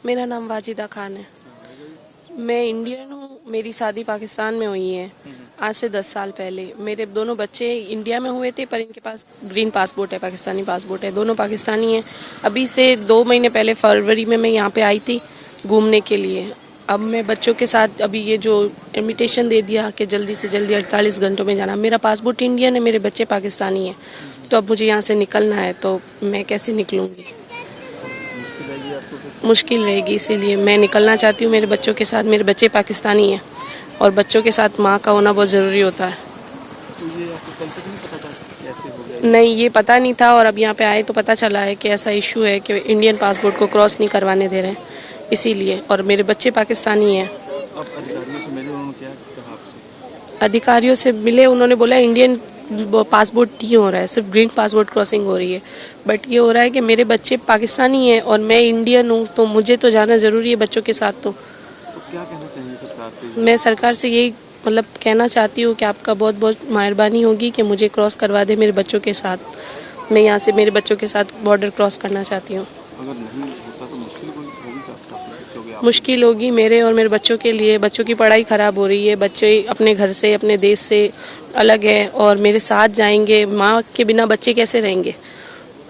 मेरा नाम वाजिदा खान है। मैं इंडियन हूँ। मेरी शादी पाकिस्तान में हुई है आज से 10 साल पहले। मेरे दोनों बच्चे इंडिया में हुए थे, पर इनके पास ग्रीन पासपोर्ट है, पाकिस्तानी पासपोर्ट है। दोनों पाकिस्तानी हैं। अभी से 2 महीने पहले फरवरी में मैं यहाँ पे आई थी घूमने के लिए। अब मैं बच्चों के साथ अभी ये जो इनविटेशन दे दिया कि जल्दी से जल्दी 48 घंटों में जाना। मेरा पासपोर्ट इंडियन है, मेरे बच्चे पाकिस्तानी हैं, तो अब मुझे यहाँ से निकलना है, तो मैं कैसे निकलूँगी? मुश्किल रहेगी, इसीलिए मैं निकलना चाहती हूँ मेरे बच्चों के साथ। मेरे बच्चे पाकिस्तानी हैं और बच्चों के साथ माँ का होना बहुत ज़रूरी होता है। तो ये आपको कल तक नहीं पता था कैसे हो गया? नहीं, ये पता नहीं था, और अब यहाँ पे आए तो पता चला है कि ऐसा इशू है कि इंडियन पासपोर्ट को क्रॉस नहीं करवाने दे रहे हैं, इसीलिए। और मेरे बच्चे पाकिस्तानी हैं। अब अधिकारियों से मिले, उन्होंने क्या कहा आपसे? अधिकारियों से मिले, उन्होंने बोला इंडियन पासपोर्ट नहीं हो रहा है, सिर्फ ग्रीन पासपोर्ट क्रॉसिंग हो रही है। बट ये हो रहा है कि मेरे बच्चे पाकिस्तानी हैं और मैं इंडियन हूँ, तो मुझे तो जाना ज़रूरी है बच्चों के साथ। तो क्या कहना चाहिए सरकार से? मैं सरकार से यही कहना चाहती हूँ कि आपका बहुत बहुत मेहरबानी होगी कि मुझे क्रॉस करवा दे मेरे बच्चों के साथ। मैं यहाँ से मेरे बच्चों के साथ बॉर्डर क्रॉस करना चाहती हूँ। अगर नहीं होता तो मुश्किल होगी क्या? मुश्किल होगी मेरे और मेरे बच्चों के लिए। बच्चों की पढ़ाई ख़राब हो रही है, बच्चे अपने घर से, अपने देश से अलग है और मेरे साथ जाएंगे। माँ के बिना बच्चे कैसे रहेंगे?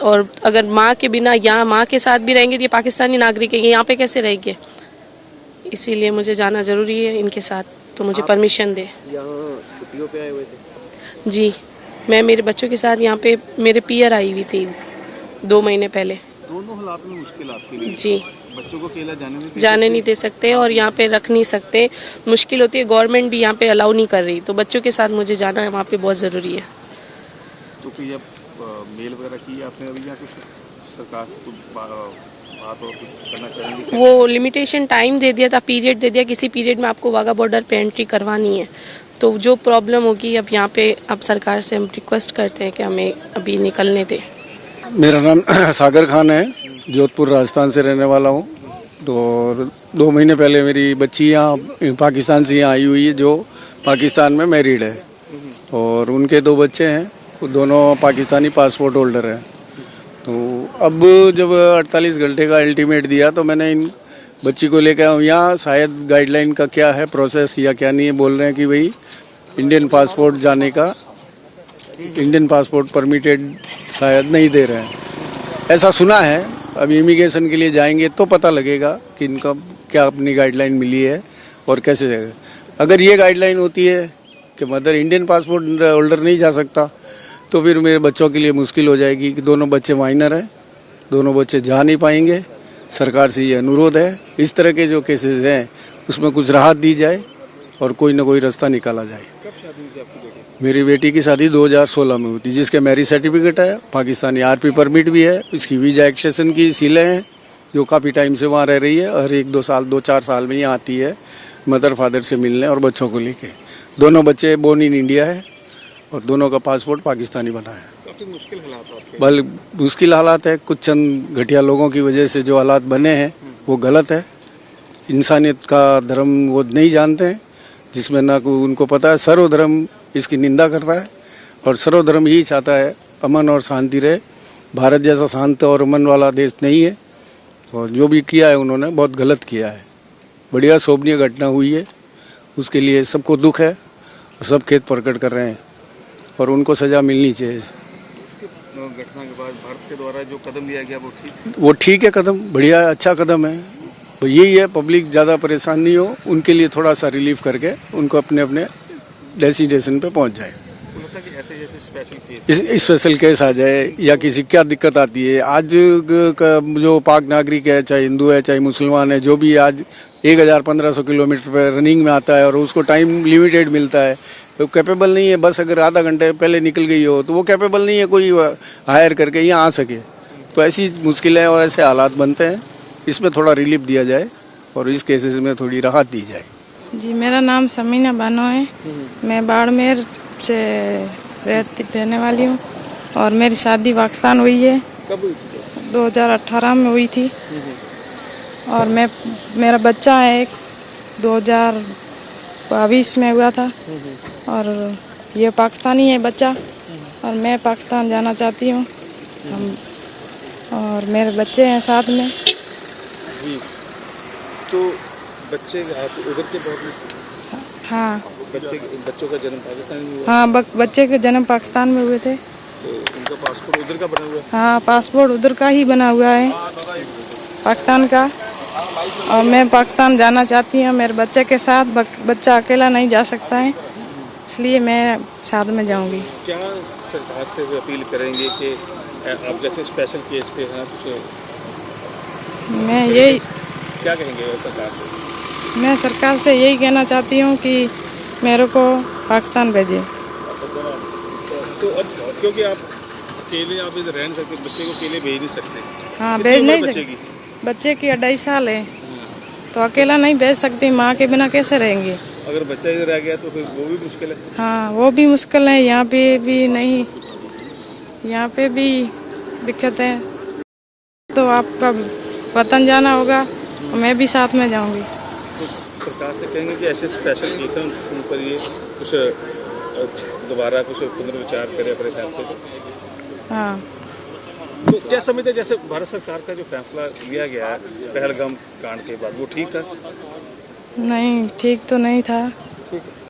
और अगर माँ के बिना यहाँ माँ के साथ भी रहेंगे तो ये पाकिस्तानी नागरिक है, यहाँ पे कैसे रहेंगे? इसीलिए मुझे जाना ज़रूरी है इनके साथ, तो मुझे परमिशन दे। यहाँ छुट्टियों पे आए हुए थे? जी, मैं मेरे बच्चों के साथ यहाँ पे मेरे पियर आई हुई थी 2 महीने पहले। दोनों हालात में मुश्किल आपके लिए? जी, बच्चों को अकेला जाने नहीं दे सकते और यहाँ पे रख नहीं सकते, मुश्किल होती है। गवर्नमेंट भी यहाँ पे अलाउ नहीं कर रही, तो बच्चों के साथ मुझे जाना है वहाँ पे बहुत ज़रूरी है। तो फिर अब मेल वगैरह की आपने अभी, या कुछ सरकार से कुछ बात और कुछ करना चाहेंगे? वो लिमिटेशन टाइम दे दिया था, पीरियड दे दिया, किसी पीरियड में आपको वाघा बॉर्डर पे एंट्री करवानी है। तो जो प्रॉब्लम होगी अब यहाँ पे, अब सरकार से हम रिक्वेस्ट करते हैं कि हमें अभी निकलने दें। मेरा नाम सागर खान है, जोधपुर राजस्थान से रहने वाला हूँ। तो 2 महीने पहले मेरी बच्ची यहाँ पाकिस्तान से यहाँ आई हुई है, जो पाकिस्तान में मैरिड है, और उनके 2 बच्चे हैं, वो दोनों पाकिस्तानी पासपोर्ट होल्डर हैं। तो अब जब 48 घंटे का अल्टीमेट दिया तो मैंने इन बच्ची को लेकर यहाँ, शायद गाइडलाइन का क्या है प्रोसेस या क्या नहीं है, बोल रहे हैं कि भाई इंडियन पासपोर्ट जाने का, इंडियन पासपोर्ट परमिटेड शायद नहीं दे रहे हैं, ऐसा सुना है। अब इमिग्रेशन के लिए जाएंगे तो पता लगेगा कि इनका क्या अपनी गाइडलाइन मिली है और कैसे जाएगा। अगर ये गाइडलाइन होती है कि मदर इंडियन पासपोर्ट होल्डर नहीं जा सकता, तो फिर मेरे बच्चों के लिए मुश्किल हो जाएगी कि दोनों बच्चे माइनर हैं, दोनों बच्चे जा नहीं पाएंगे। सरकार से ये अनुरोध है, इस तरह के जो केसेस हैं उसमें कुछ राहत दी जाए और कोई ना कोई रास्ता निकाला जाए। कब शादी हुई थी आपकी बेटी? मेरी बेटी की शादी 2016 में हुई थी, जिसके मैरिज सर्टिफिकेट है, पाकिस्तानी आरपी परमिट भी है, इसकी वीजा एक्सेशन की सीलें हैं, जो काफ़ी टाइम से वहाँ रह रही है। हर 2-4 साल में ही आती है मदर फादर से मिलने और बच्चों को लेके। दोनों बच्चे बोर्न इन इंडिया है और दोनों का पासपोर्ट पाकिस्तानी बना है। काफ़ी मुश्किल हालात आपके? बल मुश्किल हालात है, कुछ चंद घटिया लोगों की वजह से जो हालात बने हैं वो गलत है। इंसानियत का धर्म वो नहीं जानते हैं, जिसमें ना कोई उनको पता है। सर्वधर्म इसकी निंदा करता है और सर्वधर्म यही चाहता है अमन और शांति रहे। भारत जैसा शांत और अमन वाला देश नहीं है, और जो भी किया है उन्होंने बहुत गलत किया है। बढ़िया शोभनीय घटना हुई है, उसके लिए सबको दुख है, सब खेद प्रकट कर रहे हैं और उनको सज़ा मिलनी चाहिए। घटना के बाद भारत के द्वारा जो कदम लिया गया वो ठीक है, कदम बढ़िया अच्छा कदम है। तो यही है, पब्लिक ज़्यादा परेशान नहीं हो, उनके लिए थोड़ा सा रिलीफ करके उनको अपने अपने डेस्टिनेशन पे पहुंच जाए। मतलब कि ऐसे जैसे स्पेशल केस आ जाए या किसी क्या दिक्कत आती है। आज का जो पाक नागरिक है, चाहे हिंदू है चाहे मुसलमान है, जो भी आज 1500 किलोमीटर पर रनिंग में आता है और उसको टाइम लिमिटेड मिलता है, वो कैपेबल नहीं है। बस अगर आधा घंटे पहले निकल गई हो तो वो कैपेबल नहीं है कोई हायर करके यहाँ आ सके। तो ऐसी मुश्किलें और ऐसे हालात बनते हैं, इसमें थोड़ा रिलीफ दिया जाए और इस केसेस में थोड़ी राहत दी जाए। जी, मेरा नाम समीना बानो है। मैं बाड़मेर से रहने वाली हूँ और मेरी शादी पाकिस्तान हुई है। कब हुई थी? 2018 में हुई थी। और मेरा बच्चा है एक 2022 में हुआ था और ये पाकिस्तानी है बच्चा और मैं पाकिस्तान जाना चाहती हूँ। हम और मेरे बच्चे हैं साथ में। तो बच्चे आप उधर के बहुत हाँ बच्चों का जन्म पाकिस्तान में हुआ, हाँ बच्चे के जन्म पाकिस्तान में हुए थे। तो उनका पासपोर्ट उधर का बना हुआ है। हाँ पासपोर्ट उधर का ही बना हुआ है, पाकिस्तान का। और मैं पाकिस्तान जाना चाहती हूँ मेरे बच्चे के साथ। बच्चा अकेला नहीं जा सकता है, इसलिए मैं साथ में जाऊंगी। क्या सरकार से अपील करेंगे कि आप जैसे स्पेशल केस पे हैं कुछ मैं यही क्या कहेंगे सरकार से? मैं सरकार से यही कहना चाहती हूँ कि मेरे को पाकिस्तान भेजें। तो अब क्योंकि आप अकेले आप इधर रह नहीं सकते, बच्चे को अकेले भेज नहीं सकते। हाँ कितनी भेज उम्र नहीं बच्चे सकती, की? बच्चे की 2.5 साल है, तो अकेला नहीं भेज सकती। माँ के बिना कैसे रहेंगे? अगर बच्चा इधर रह गया तो फिर वो भी मुश्किल है। हाँ वो भी मुश्किल है, यहाँ पे भी नहीं, यहाँ पे भी दिक्कत है। तो आपका वतन जाना होगा, तो मैं भी साथ में जाऊंगी। तो सरकार से कहेंगे कि ऐसे स्पेशल केस हैं उन पर ये कुछ दोबारा कुछ पुनर्विचार करे अपने फैसले पे। हाँ तो क्या समझते हैं जैसे भारत सरकार का जो फैसला लिया गया है पहलगाम कांड के बाद, वो ठीक था? नहीं ठीक तो नहीं था। ठीक है।